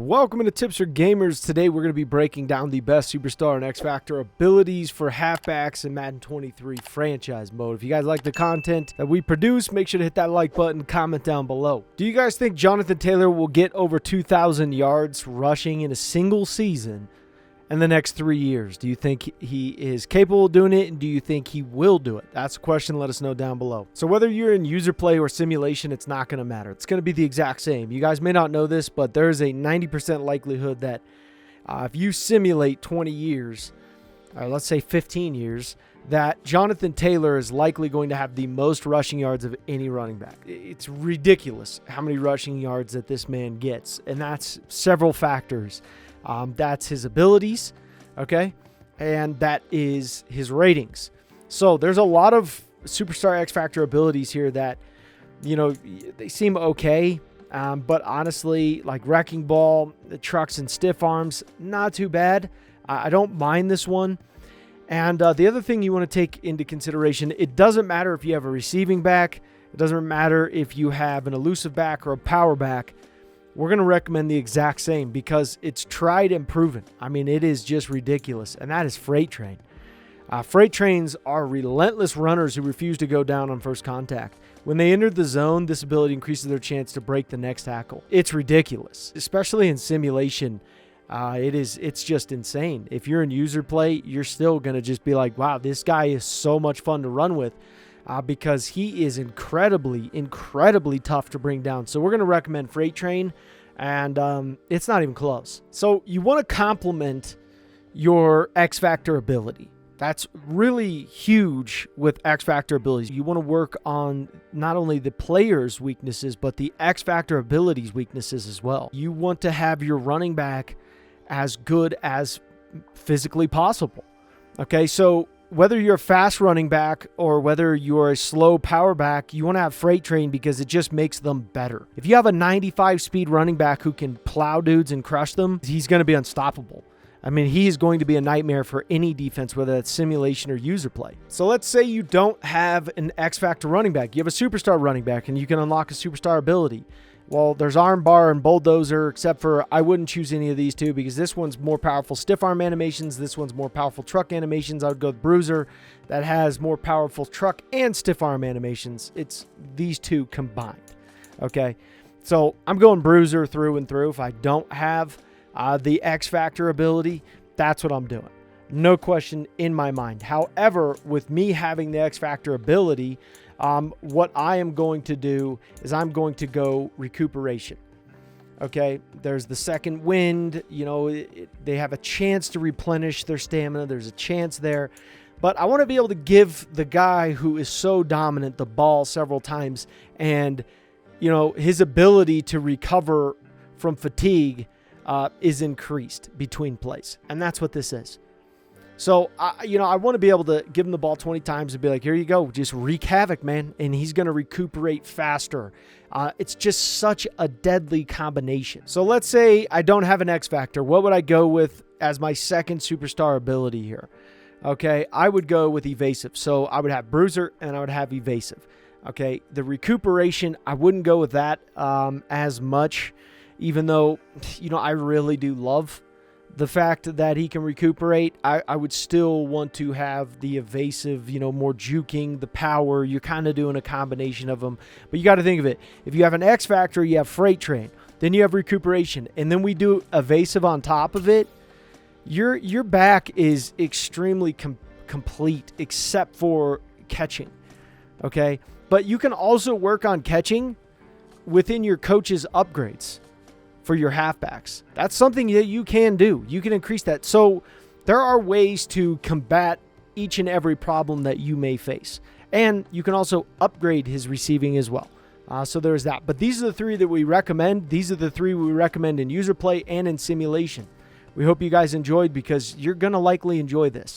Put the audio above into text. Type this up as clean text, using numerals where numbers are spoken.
Welcome to Tips for Gamers. Today we're going to be breaking down the best Superstar and X Factor abilities for halfbacks in Madden 23 franchise mode. If you guys like the content that we produce, make sure to hit that like button, comment down below. Do you guys think Jonathan Taylor will get over 2,000 yards rushing in a single season in the next 3 years? Do you think he is capable of doing it, and do you think he will do it? That's a question. Let us know down below. So whether you're in user play or simulation, it's not going to matter. It's going to be the exact same. You guys may not know this, but there's a 90% likelihood that if you simulate 20 years, or let's say 15 years, that Jonathan Taylor is likely going to have the most rushing yards of any running back. It's ridiculous how many rushing yards that this man gets, and that's several factors. That's his abilities, okay? And that is his ratings. So there's a lot of Superstar X Factor abilities here that, you know, they seem okay. But honestly, like Wrecking Ball, the trucks and stiff arms, not too bad. I don't mind this one. And the other thing you want to take into consideration, it doesn't matter if you have a receiving back. It doesn't matter if you have an elusive back or a power back. We're going to recommend the exact same because it's tried and proven. I mean, it is just ridiculous, and that is Freight Train. Freight Trains are relentless runners who refuse to go down on first contact. When they enter the zone, this ability increases their chance to break the next tackle. It's ridiculous, especially in simulation. It's just insane. If you're in user play, you're still going to just be like, wow, this guy is so much fun to run with. Because he is incredibly tough to bring down. So we're going to recommend Freight Train, and it's not even close. So you want to complement your X Factor ability. That's really huge with X Factor abilities. You want to work on not only the player's weaknesses, but the X Factor abilities weaknesses as well. You want to have your running back as good as physically possible. Okay, so whether you're a fast running back or whether you're a slow power back, you want to have Freight Train because it just makes them better. If you have a 95 speed running back who can plow dudes and crush them, he's going to be unstoppable. I mean, he is going to be a nightmare for any defense, whether that's simulation or user play. So let's say you don't have an X Factor running back. You have a Superstar running back, and you can unlock a Superstar ability. Well, there's Armbar and Bulldozer, except for I wouldn't choose any of these two because this one's more powerful stiff arm animations. This one's more powerful truck animations. I would go with Bruiser that has more powerful truck and stiff arm animations. It's these two combined, okay? So I'm going Bruiser through and through. If I don't have the X Factor ability, that's what I'm doing. No question in my mind. However, with me having the X Factor ability, what I am going to do is I'm going to go recuperation. Okay, there's the second wind. You know, they have a chance to replenish their stamina. There's a chance there. But I want to be able to give the guy who is so dominant the ball several times, and, you know, his ability to recover from fatigue is increased between plays. And that's what this is. So, you know, I want to be able to give him the ball 20 times and be like, here you go, just wreak havoc, man. And he's going to recuperate faster. It's just such a deadly combination. So let's say I don't have an X Factor. What would I go with as my second Superstar ability here? Okay, I would go with Evasive. So I would have Bruiser and I would have Evasive. Okay, the recuperation, I wouldn't go with that as much, even though, you know, I really do love the fact that he can recuperate. I would still want to have the evasive, you know, more juking, the power. You're kind of doing a combination of them. But you got to think of it. If you have an X Factor, you have Freight Train. Then you have recuperation. And then we do evasive on top of it. Your back is extremely complete except for catching. Okay? But you can also work on catching within your coach's upgrades for your halfbacks. That's something that you can do. You can increase that. So there are ways to combat each and every problem that you may face. And you can also upgrade his receiving as well. So there's that. But these are the three that we recommend. These are the three we recommend in user play and in simulation. We hope you guys enjoyed because you're going to likely enjoy this.